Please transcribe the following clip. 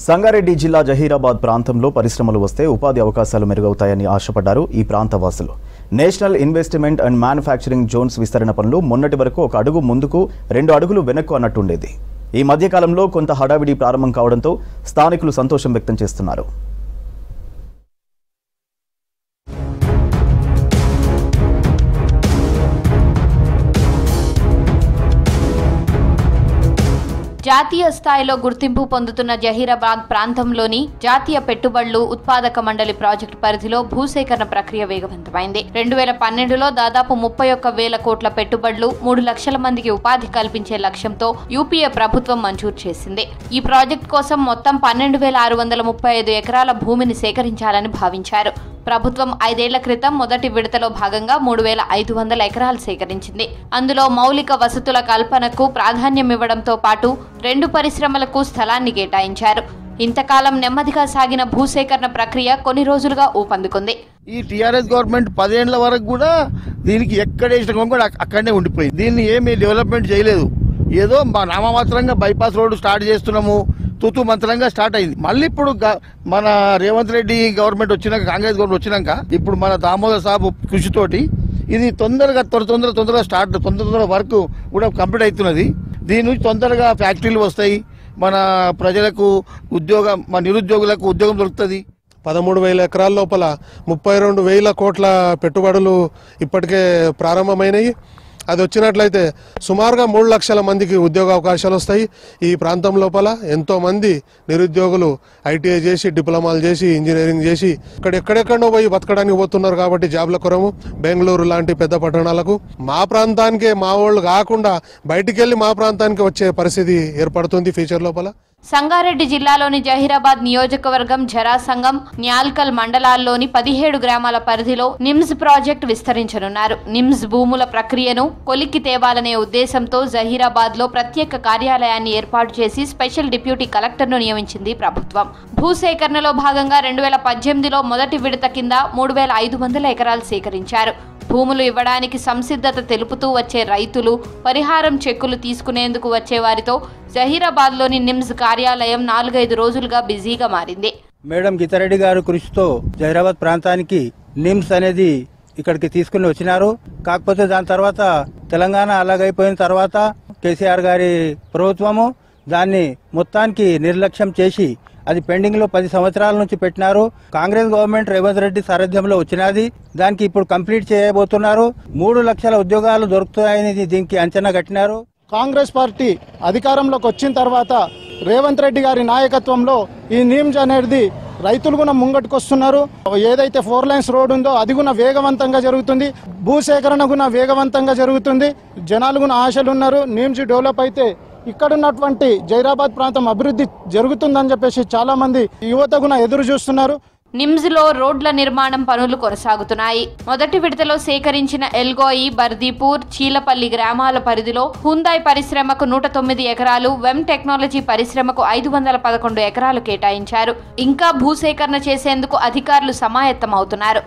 సంగారెడ్డి జిల్లా జహీరాబాద్ ప్రాంతంలో పరిశ్రమలు వస్తే ఉపాధి అవకాశాలు మెరుగవుతాయని ఆశపడ్డారు ఈ ప్రాంత వాసులు. National investment and manufacturing Jones విస్తరణ పనులు మొన్నటి వరకు ఒక అడుగు ముందుకు 2 అడుగులు వెనక్కు అన్నట్టుండేది. ఈ మధ్యకాలంలో కొంత హడావిడి ప్రారంభం కావడంతో స్థానికులు సంతోషం వ్యక్తం చేస్తున్నారు. జాతీయ స్థాయిలో గుర్తింపు పొందుతున్న జహీరాబాద్ ప్రాంతంలోని జాతీయ పెట్టుబడులు ఉత్పాదక మండలి ప్రాజెక్టు పరిధిలో భూసేకరణ ప్రక్రియ వేగవంతమైంది. 2012లో దాదాపు 31,000 కోట్ల పెట్టుబడులు 3 లక్షల మందికి ఉపాధి కల్పించే లక్ష్యంతో యూపీఏ ప్రభుత్వం మంజూరు చేసింది. ఈ ప్రాజెక్టు కోసం మొత్తం 12,635 ఎకరాల భూమిని సేకరించాలని భావించారు. ప్రభుత్వం 5 ఏళ్ల క్రితం మొదటి విడతలో భాగంగా 3,500 ఎకరాలు సేకరించింది. అందులో మౌలిక వసతుల కల్పనకు ప్రాధాన్యం ఇవ్వడంతో పాటు 2 పరిశ్రమలకు స్థలాన్ని కేటాయించారు. ఇంతకాలం నెమ్మదిగా సాగిన భూసేకరణ ప్రక్రియ కొన్ని రోజులుగా ఊపందుకుంది. ఈ టీఆర్ఎస్ గవర్నమెంట్ 10 ఏళ్ల వరకు కూడా దీనికి ఎక్కడేసిన కూడా అక్కడనే ఉండిపోయింది. దీన్ని ఏమీ డెవలప్మెంట్ చేయలేదు. ఏదో నామమాత్రంగా బైపాస్ రోడ్డు స్టార్ట్ చేస్తున్నాము, తూతూ మంత్రంగా స్టార్ట్ అయింది. మళ్ళీ ఇప్పుడు మన రేవంత్ రెడ్డి గవర్నమెంట్ వచ్చినాక, కాంగ్రెస్ గవర్నమెంట్ వచ్చినాక ఇప్పుడు మన దామోదర్ సాబు కృషితోటి ఇది తొందరగా స్టార్ట్ తొందరగా వర్క్ కూడా కంప్లీట్ అవుతున్నది. దీని నుంచి తొందరగా ఫ్యాక్టరీలు వస్తాయి, మన ప్రజలకు మన నిరుద్యోగులకు ఉద్యోగం దొరుకుతుంది. 13,000 ఎకరాల లోపల 32,000 కోట్ల పెట్టుబడులు ఇప్పటికే ప్రారంభమైనవి. అది వచ్చినట్లయితే సుమారుగా 3 లక్షల మందికి ఉద్యోగ అవకాశాలు వస్తాయి. ఈ ప్రాంతం లోపల ఎంతో మంది నిరుద్యోగులు ఐటీఐ చేసి, డిప్లొమాలు చేసి, ఇంజనీరింగ్ చేసి ఎక్కడెక్కడో పోయి బతకడానికి పోతున్నారు. కాబట్టి జాబ్ల కొరము బెంగళూరు లాంటి పెద్ద పట్టణాలకు మా ప్రాంతానికే మా వాళ్ళు కాకుండా బయటికి వెళ్లి మా ప్రాంతానికి వచ్చే పరిస్థితి ఏర్పడుతుంది ఫ్యూచర్ లోపల. సంగారెడ్డి జిల్లాలోని జహీరాబాద్ నియోజకవర్గం, జరాసంగం, న్యాల్కల్ మండలాల్లోని 17 గ్రామాల పరిధిలో నిమ్స్ ప్రాజెక్టు విస్తరించనున్నారు. నిమ్స్ భూముల ప్రక్రియను కొలిక్కి తేవాలనే ఉద్దేశంతో జహీరాబాద్ లో ప్రత్యేక కార్యాలయాన్ని ఏర్పాటు చేసి స్పెషల్ డిప్యూటీ కలెక్టర్ను నియమించింది ప్రభుత్వం. భూసేకరణలో భాగంగా 2018లో మొదటి విడత కింద 3,500 ఎకరాలు సేకరించారు. భూములు ఇవ్వడానికి సంసిద్ధత తెలుపుతూ వచ్చే రైతులు, పరిహారం చెక్కులు తీసుకునేందుకు వచ్చే వారితో జహీరాబాద్లోని నిమ్స్ కార్యాలయం 4-5 రోజులుగా బిజీగా మారింది. మేడం గీతారెడ్డి గారు కృషితో జహీరాబాద్ ప్రాంతానికి నిమ్స్ అనేది ఇక్కడికి తీసుకుని వచ్చినారు. కాకపోతే దాని తర్వాత తెలంగాణ అలాగైపోయిన తర్వాత కేసీఆర్ గారి ప్రభుత్వము దాన్ని మొత్తానికి నిర్లక్ష్యం చేసి అది పెండింగ్ లో 10 సంవత్సరాల నుంచి పెట్టినారు. కాంగ్రెస్ గవర్నమెంట్ రేవంత్ రెడ్డి సారథ్యంలో వచ్చినది. దానికి ఇప్పుడు కంప్లీట్ చేయబోతున్నారు. 3 లక్షల ఉద్యోగాలు దొరుకుతాయని దీనికి అంచనా కట్టినారు. కాంగ్రెస్ పార్టీ అధికారంలోకి వచ్చిన తర్వాత రేవంత్ రెడ్డి గారి నాయకత్వంలో ఈ నిమ్స్ అనేది రైతులు కూడా ముంగట్టుకొస్తున్నారు. ఏదైతే 4 లైన్స్ రోడ్ ఉందో అది కూడా వేగవంతంగా జరుగుతుంది. భూసేకరణ కూడా వేగవంతంగా జరుగుతుంది. జనాలు కూడా ఆశలు ఉన్నారు. నిమ్స్ డెవలప్ అయితే ఇక్కడ ఉన్నటువంటి జహీరాబాద్ ప్రాంతం అభివృద్ధి జరుగుతుందని చెప్పేసి చాలా మంది యువత కూడా ఎదురు చూస్తున్నారు. నిమ్స్ లో రోడ్ల నిర్మాణం పనులు కొనసాగుతున్నాయి. మొదటి విడతలో సేకరించిన ఎల్గోయి, బర్దీపూర్, చీలపల్లి గ్రామాల పరిధిలో హుందాయ్ పరిశ్రమకు 109 ఎకరాలు, వెమ్ టెక్నాలజీ పరిశ్రమకు 511 ఎకరాలు కేటాయించారు. ఇంకా భూసేకరణ చేసేందుకు అధికారులు సమాయత్తమవుతున్నారు.